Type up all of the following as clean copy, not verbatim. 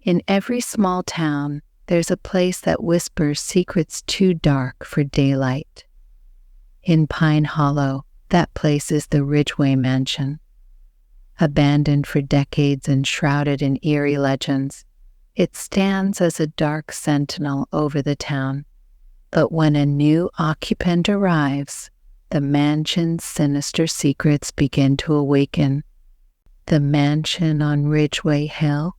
In every small town, there's a place that whispers secrets too dark for daylight. In Pine Hollow, that place is the Ridgeway mansion. Abandoned for decades and shrouded in eerie legends, it stands as a dark sentinel over the town. But when a new occupant arrives, the mansion's sinister secrets begin to awaken. The mansion on Ridgeway Hill.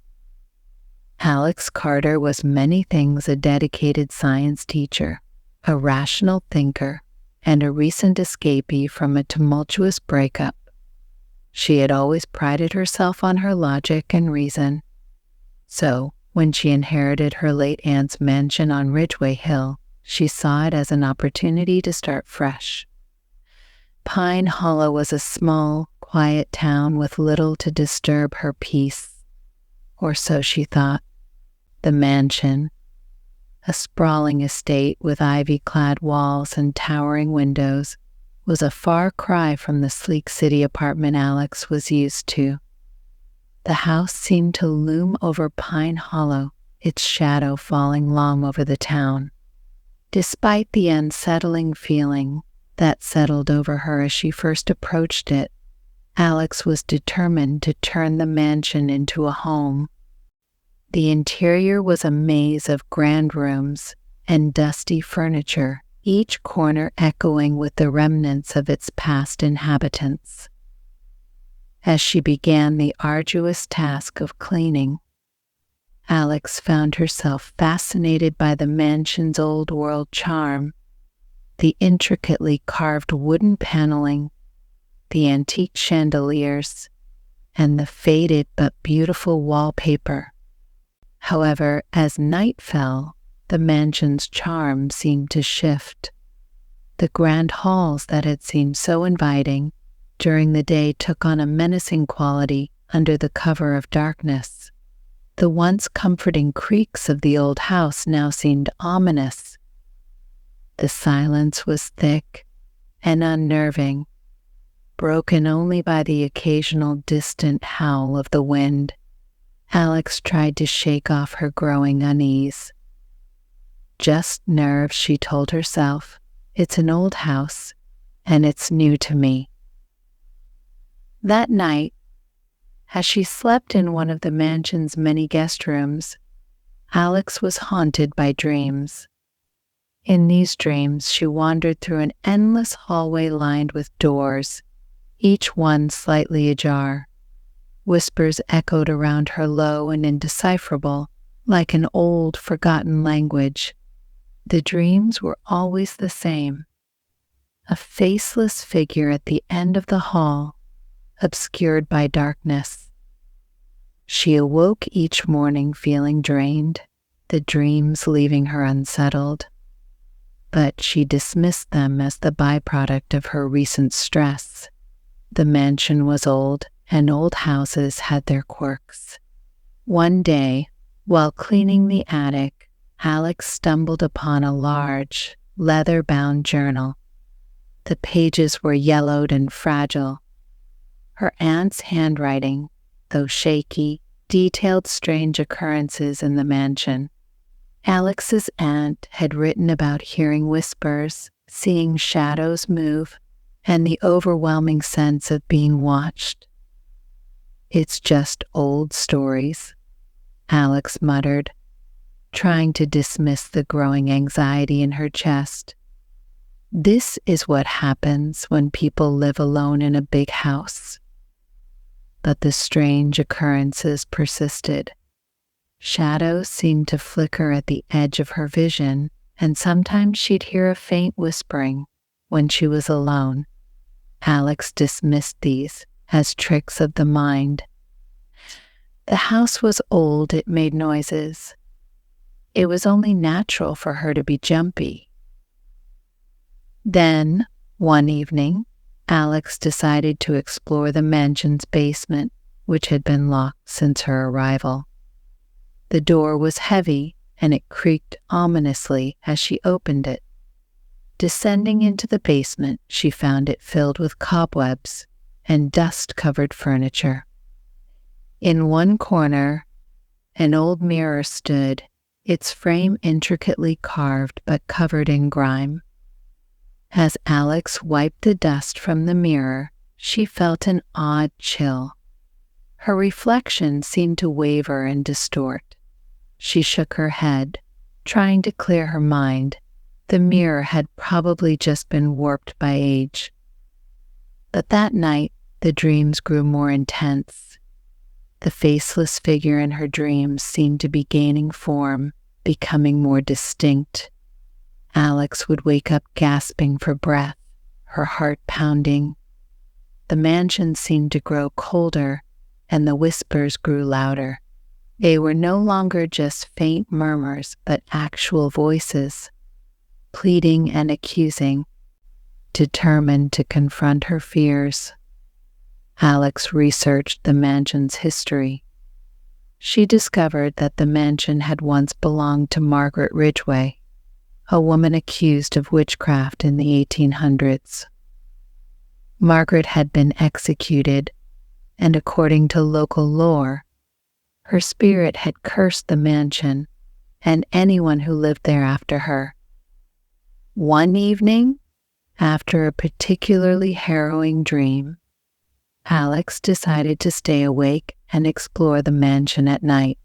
Alex Carter was many things: a dedicated science teacher, a rational thinker, and a recent escapee from a tumultuous breakup. She had always prided herself on her logic and reason. So, when she inherited her late aunt's mansion on Ridgeway Hill, she saw it as an opportunity to start fresh. Pine Hollow was a small, quiet town with little to disturb her peace. Or so she thought. The mansion, a sprawling estate with ivy-clad walls and towering windows, was a far cry from the sleek city apartment Alex was used to. The house seemed to loom over Pine Hollow, its shadow falling long over the town. Despite the unsettling feeling that settled over her as she first approached it, Alex was determined to turn the mansion into a home. The interior was a maze of grand rooms and dusty furniture, each corner echoing with the remnants of its past inhabitants. As she began the arduous task of cleaning, Alex found herself fascinated by the mansion's old-world charm, the intricately carved wooden paneling, the antique chandeliers, and the faded but beautiful wallpaper. However, as night fell, the mansion's charm seemed to shift. The grand halls that had seemed so inviting during the day took on a menacing quality under the cover of darkness. The once comforting creaks of the old house now seemed ominous. The silence was thick and unnerving, broken only by the occasional distant howl of the wind. Alex tried to shake off her growing unease. Just nerves, she told herself. It's an old house, and it's new to me. That night, as she slept in one of the mansion's many guest rooms, Alex was haunted by dreams. In these dreams, she wandered through an endless hallway lined with doors, each one slightly ajar. Whispers echoed around her, low and indecipherable, like an old, forgotten language. The dreams were always the same. A faceless figure at the end of the hall, obscured by darkness. She awoke each morning feeling drained, the dreams leaving her unsettled. But she dismissed them as the byproduct of her recent stress. The mansion was old, and old houses had their quirks. One day, while cleaning the attic, Alex stumbled upon a large, leather-bound journal. The pages were yellowed and fragile. Her aunt's handwriting, though shaky, detailed strange occurrences in the mansion. Alex's aunt had written about hearing whispers, seeing shadows move, and the overwhelming sense of being watched. "It's just old stories," Alex muttered, trying to dismiss the growing anxiety in her chest. This is what happens when people live alone in a big house. But the strange occurrences persisted. Shadows seemed to flicker at the edge of her vision, and sometimes she'd hear a faint whispering when she was alone. Alex dismissed these as tricks of the mind. The house was old, it made noises. It was only natural for her to be jumpy. Then, one evening, Alex decided to explore the mansion's basement, which had been locked since her arrival. The door was heavy, and it creaked ominously as she opened it. Descending into the basement, she found it filled with cobwebs and dust-covered furniture. In one corner, An old mirror stood, its frame intricately carved but covered in grime. As Alex wiped the dust from the mirror, she felt an odd chill. Her reflection seemed to waver and distort. She shook her head, trying to clear her mind. The mirror had probably just been warped by age. But that night, the dreams grew more intense. The faceless figure in her dreams seemed to be gaining form, becoming more distinct. Alex would wake up gasping for breath, her heart pounding. The mansion seemed to grow colder, and the whispers grew louder. They were no longer just faint murmurs, but actual voices, pleading and accusing, determined to confront her fears. Alex researched the mansion's history. She discovered that the mansion had once belonged to Margaret Ridgeway, a woman accused of witchcraft in the 1800s. Margaret had been executed, and according to local lore, her spirit had cursed the mansion and anyone who lived there after her. One evening, after a particularly harrowing dream, Alex decided to stay awake and explore the mansion at night.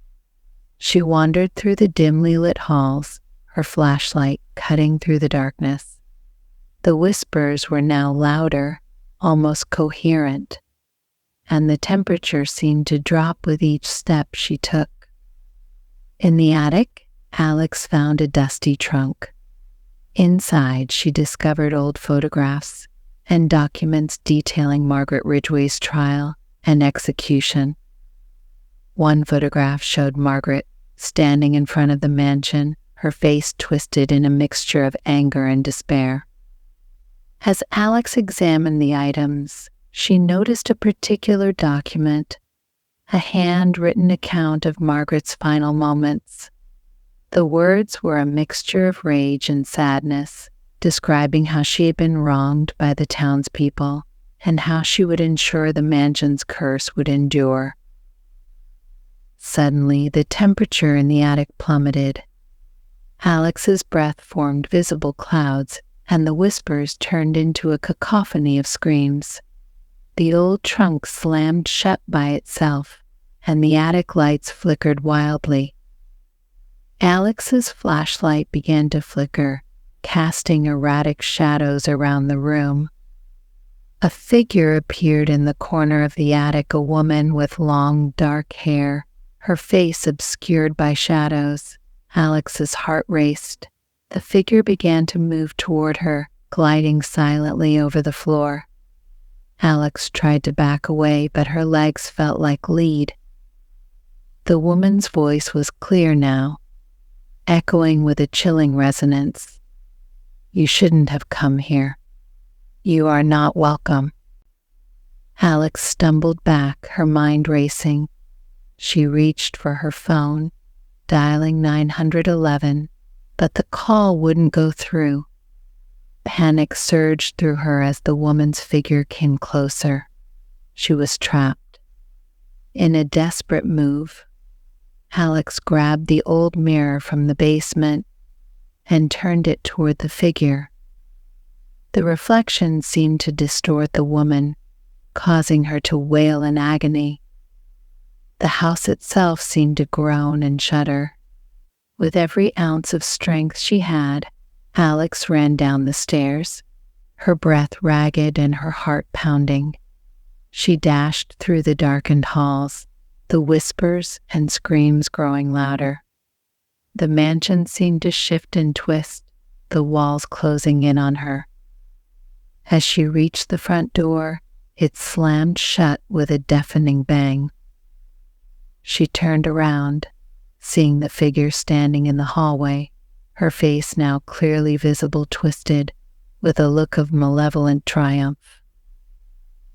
She wandered through the dimly lit halls, her flashlight cutting through the darkness. The whispers were now louder, almost coherent, and the temperature seemed to drop with each step she took. In the attic, Alex found a dusty trunk. Inside, she discovered old photographs and documents detailing Margaret Ridgway's trial and execution. One photograph showed Margaret standing in front of the mansion, her face twisted in a mixture of anger and despair. As Alex examined the items, she noticed a particular document, a handwritten account of Margaret's final moments. The words were a mixture of rage and sadness, describing how she had been wronged by the townspeople and how she would ensure the mansion's curse would endure. Suddenly, the temperature in the attic plummeted. Alex's breath formed visible clouds, and the whispers turned into a cacophony of screams. The old trunk slammed shut by itself, and the attic lights flickered wildly. Alex's flashlight began to flicker, casting erratic shadows around the room. A figure appeared in the corner of the attic, a woman with long, dark hair, her face obscured by shadows. Alex's heart raced. The figure began to move toward her, gliding silently over the floor. Alex tried to back away, but her legs felt like lead. The woman's voice was clear now, echoing with a chilling resonance. "You shouldn't have come here. You are not welcome." Alex stumbled back, her mind racing. She reached for her phone, dialing 911, but the call wouldn't go through. Panic surged through her as the woman's figure came closer. She was trapped. In a desperate move, Alex grabbed the old mirror from the basement and turned it toward the figure. The reflection seemed to distort the woman, causing her to wail in agony. The house itself seemed to groan and shudder. With every ounce of strength she had, Alex ran down the stairs, her breath ragged and her heart pounding. She dashed through the darkened halls, the whispers and screams growing louder. The mansion seemed to shift and twist, the walls closing in on her. As she reached the front door, it slammed shut with a deafening bang. She turned around, seeing the figure standing in the hallway, her face now clearly visible twisted, with a look of malevolent triumph.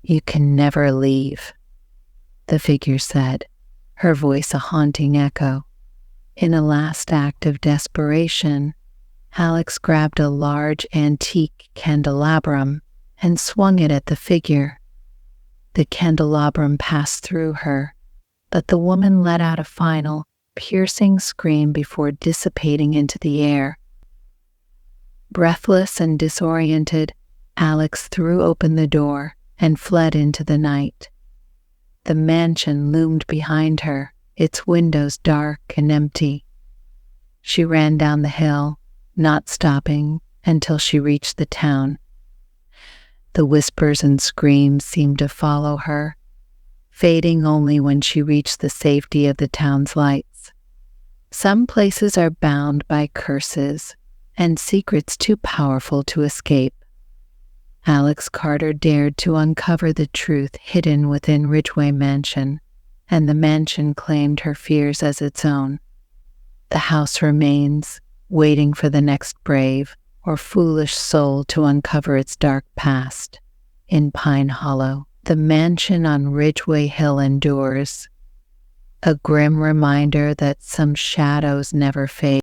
"You can never leave," the figure said, her voice a haunting echo. In a last act of desperation, Alex grabbed a large antique candelabrum and swung it at the figure. The candelabrum passed through her, but the woman let out a final, piercing scream before dissipating into the air. Breathless and disoriented, Alex threw open the door and fled into the night. The mansion loomed behind her, its windows dark and empty. She ran down the hill, not stopping until she reached the town. The whispers and screams seemed to follow her, fading only when she reached the safety of the town's lights. Some places are bound by curses and secrets too powerful to escape. Alex Carter dared to uncover the truth hidden within Ridgeway Mansion, and the mansion claimed her fears as its own. The house remains, waiting for the next brave or foolish soul to uncover its dark past. In Pine Hollow, the mansion on Ridgeway Hill endures, a grim reminder that some shadows never fade.